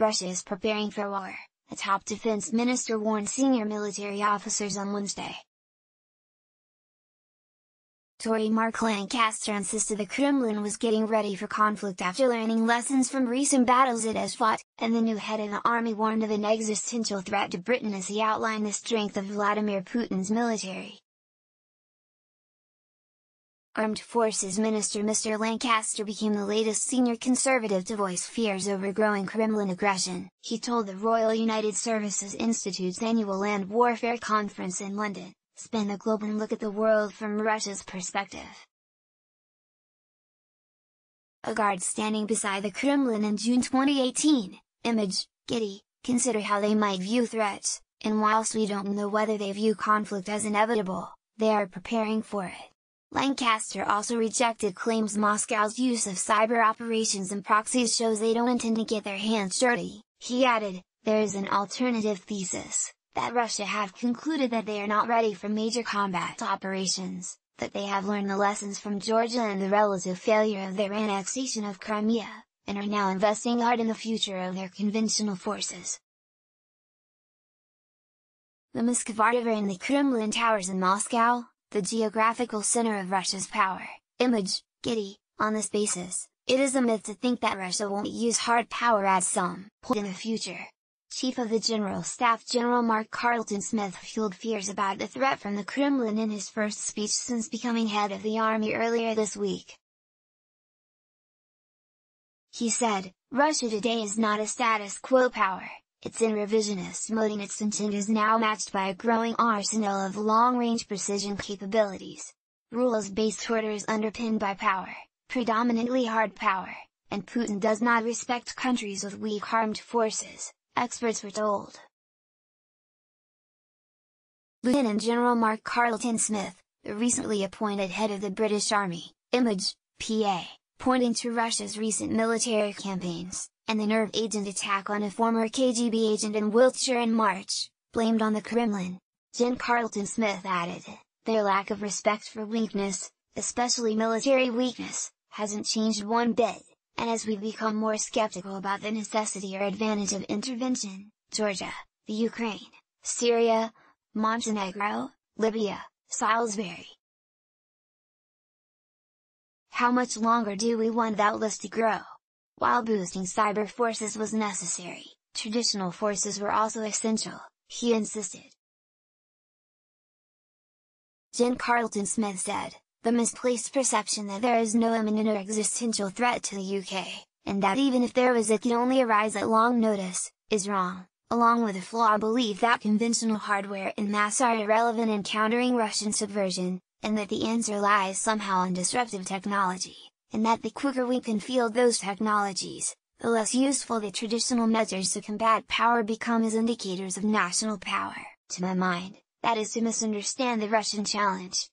Russia is preparing for war, a top defense minister warned senior military officers on Wednesday. Tory Mark Lancaster insisted the Kremlin was getting ready for conflict after learning lessons from recent battles it has fought, and the new head of the army warned of an existential threat to Britain as he outlined the strength of Vladimir Putin's military. Armed Forces Minister Mr. Lancaster became the latest senior conservative to voice fears over growing Kremlin aggression. He told the Royal United Services Institute's annual Land Warfare Conference in London, "Spin the globe and look at the world from Russia's perspective." A guard standing beside the Kremlin in June 2018, image, Getty, consider how they might view threats, and whilst we don't know whether they view conflict as inevitable, they are preparing for it. Lancaster also rejected claims Moscow's use of cyber operations and proxies shows they don't intend to get their hands dirty. He added, "There is an alternative thesis, that Russia have concluded that they are not ready for major combat operations, that they have learned the lessons from Georgia and the relative failure of their annexation of Crimea, and are now investing hard in the future of their conventional forces." The Moskva River and the Kremlin towers in Moscow, the geographical center of Russia's power, image, Getty. On this basis, it is a myth to think that Russia won't use hard power at some point in the future. Chief of the General Staff General Mark Smith fueled fears about the threat from the Kremlin in his first speech since becoming head of the army earlier this week. He said, "Russia today is not a status quo power. It's in revisionist mode and its intent is now matched by a growing arsenal of long-range precision capabilities. Rules-based orders underpinned by power, predominantly hard power, and Putin does not respect countries with weak armed forces," experts were told. Lieutenant General Mark Smith, the recently appointed head of the British Army, image, PA, pointing to Russia's recent military campaigns, and the nerve agent attack on a former KGB agent in Wiltshire in March, blamed on the Kremlin. Gen. Smith added, "Their lack of respect for weakness, especially military weakness, hasn't changed one bit, and as we become more skeptical about the necessity or advantage of intervention, Georgia, the Ukraine, Syria, Montenegro, Libya, Salisbury. How much longer do we want that list to grow? While boosting cyber forces was necessary, traditional forces were also essential," he insisted. Gen. Smith said, "The misplaced perception that there is no imminent or existential threat to the UK, and that even if there was it can only arise at long notice, is wrong, along with a flawed belief that conventional hardware and mass are irrelevant in countering Russian subversion, and that the answer lies somehow in disruptive technology, and that the quicker we can field those technologies, the less useful the traditional measures to combat power become as indicators of national power. To my mind, that is to misunderstand the Russian challenge."